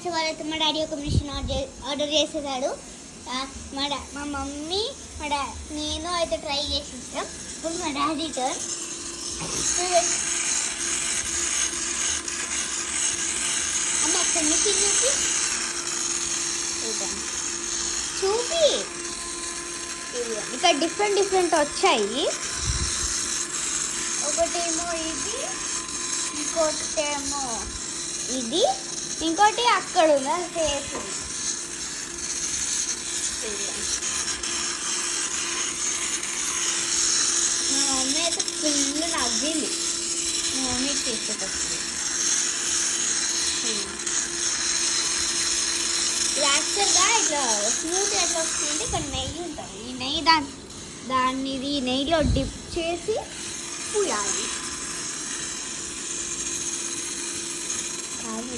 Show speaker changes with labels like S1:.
S1: First of all అయితే మా daddy ఒక మిషన్ ఆర్డర్ చేసేసాడు. మా మమ్మీ నేను అయితే ట్రై చేసి ఇస్తాం. ఇప్పుడు మా డాడీ టర్న్. అమ్మ ఒకసారి మిషన్ చూపి ఇక్కడ డిఫరెంట్ వచ్చాయి. ఒకటేమో ఇది, ఇంకోటేమో ఇది, ఇంకోటి అక్కడ ఉంది ఫేస్. మా మమ్మీ అయితే ఫుల్ నవ్వింది మా మమ్మీ చేసేటప్పుడు. యాక్చువల్గా ఇట్లా స్మూత్ ఎట్లా వస్తుందంటే ఇక్కడ నెయ్యి ఉంటుంది. ఈ నెయ్యి దాన్ని ఈ నెయ్యిలో డిప్ చేసి పూయాలి. కాదు